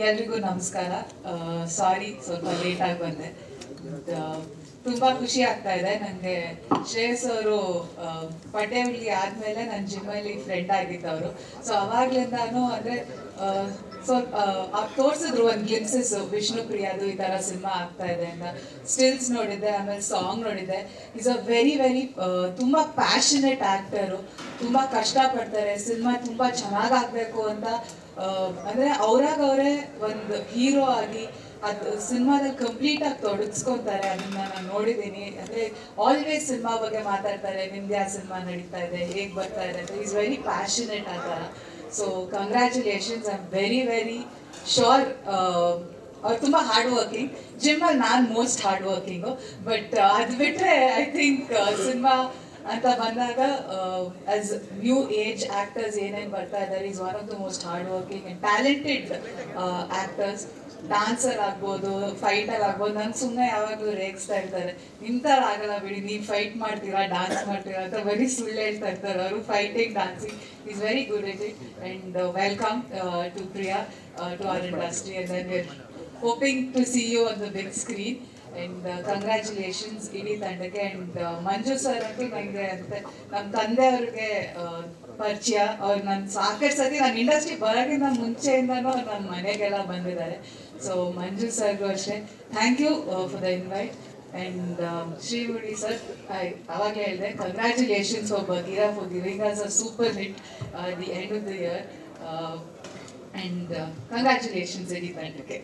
ಎಲ್ರಿಗೂ ನಮಸ್ಕಾರ. ಸಾರಿ ಸ್ವಲ್ಪ ಲೇಟ್ ಆಗಿ ಬಂದೆ. ತುಂಬಾ ಖುಷಿ ಆಗ್ತಾ ಇದೆ ನನಗೆ. ಶ್ರೇಯಸ್ ಅವರು ಪಡ್ಡೆಹುಲಿ ಆದ್ಮೇಲೆ ನನ್ನ ಜಿಮ್ಮಲ್ಲಿ ಫ್ರೆಂಡ್ ಆಗಿದ್ದವರು. ಸೊ ಅವಾಗ್ಲಿಂದಾನು ಅಂದ್ರೆ ಸ್ವಲ್ಪ ತೋರಿಸಿದ್ರು ಒಂದು ಗ್ಲಿಮ್ಸಸ್ ವಿಷ್ಣು ಪ್ರಿಯಾದು ಈ ತರ ಸಿನಿಮಾ ಆಗ್ತಾ ಇದೆ ಅಂತ. ಸ್ಟಿಲ್ಸ್ ನೋಡಿದ್ದೆ, ಆಮೇಲೆ ಸಾಂಗ್ ನೋಡಿದ್ದೆ. ಈಸ್ ಅ ವೆರಿ ತುಂಬಾ ಪ್ಯಾಷನೇಟ್ ಆಕ್ಟರು. ತುಂಬಾ ಕಷ್ಟಪಡ್ತಾರೆ ಸಿನಿಮಾ ತುಂಬಾ ಚೆನ್ನಾಗಿ ಆಗ್ಬೇಕು ಅಂತ. ಅಂದ್ರೆ ಅವರೇ ಒಂದು ಹೀರೋ ಆಗಿ ಅದು ಸಿನಿಮಾದಲ್ಲಿ ಕಂಪ್ಲೀಟ್ ಆಗಿ ತೊಡಗಿಸ್ಕೊಂತಾರೆ. ಅದನ್ನ ನಾನು ನೋಡಿದ್ದೀನಿ. ಅಂದ್ರೆ ಆಲ್ವೇಸ್ ಸಿನಿಮಾ ಬಗ್ಗೆ ಮಾತಾಡ್ತಾರೆ, ನಿಮ್ದು ಯಾವ ಸಿನಿಮಾ ನಡೀತಾ ಇದೆ, ಹೇಗೆ ಬರ್ತಾ ಇದೆ ಅಂತ. ಈಸ್ ವೆರಿ ಪ್ಯಾಷನೇಟ್ ಆ ಥರ. So congratulations. I am very sure ಅವ್ರು ತುಂಬ ಹಾರ್ಡ್ ವರ್ಕಿಂಗ್. ಜಿಮ್ಮಲ್ಲಿ ನಾನು ಮೋಸ್ಟ್ ಹಾರ್ಡ್ ವರ್ಕಿಂಗು. ಬಟ್ ಅದು ಬಿಟ್ಟರೆ ಐ ಥಿಂಕ್ ಸಿನಿಮಾ ಅಂತ ಬಂದಾಗ ಆಸ್ ನ್ಯೂ ಏಜ್ ಆಕ್ಟರ್ಸ್ ಏನೇನು ಬರ್ತಾ ಇದ್ದಾರೆ, is one of the most hard working and talented actors. Dancer ಆಗ್ಬೋದು, ಫೈಟರ್ ಆಗ್ಬೋದು. ನಾನು ಸುಮ್ಮನೆ ಯಾವಾಗಲೂ ರೇಗಿಸ್ತಾ ಇರ್ತಾರೆ, ನಿಂತರ ಆಗಲ್ಲ ಬಿಡಿ, ನೀವು ಫೈಟ್ ಮಾಡ್ತೀರಾ, ಡಾನ್ಸ್ ಮಾಡ್ತೀರಾ ಅಂತ ಬರೀ ಸುಳ್ಳು ಹೇಳ್ತಾ ಇರ್ತಾರೆ ಅವರು. Fighting, dancing is very good it it. And welcome to Priya to our industry. And then we are hoping to see you on the big screen. And congratulations ಇಡೀ ತಂಡಕ್ಕೆ. ಆ್ಯಂಡ್ ಮಂಜು ಸರ್ ಅಂತೂ ನನಗೆ ಅಂತೆ ನಮ್ಮ ತಂದೆಯವ್ರಿಗೆ ಪರಿಚಯ. ಅವ್ರು ನನ್ನ ಸಾಕಷ್ಟು ಸತಿ ನಾನು ಇಂಡಸ್ಟ್ರಿ ಬರೋಕ್ಕಿಂತ ಮುಂಚೆಯಿಂದನೂ ನನ್ನ ಮನೆಗೆಲ್ಲ ಬಂದಿದ್ದಾರೆ. ಸೊ ಮಂಜು ಸರ್ಗೂ ಅಷ್ಟೇ thank you for the invite. And Srimurali sir, ಅವಾಗಲೇ ಹೇಳಿದೆ, congratulations for Bagheera for giving us a super hit the end of the year. And congratulations ಇಡೀ ತಂಡಕ್ಕೆ.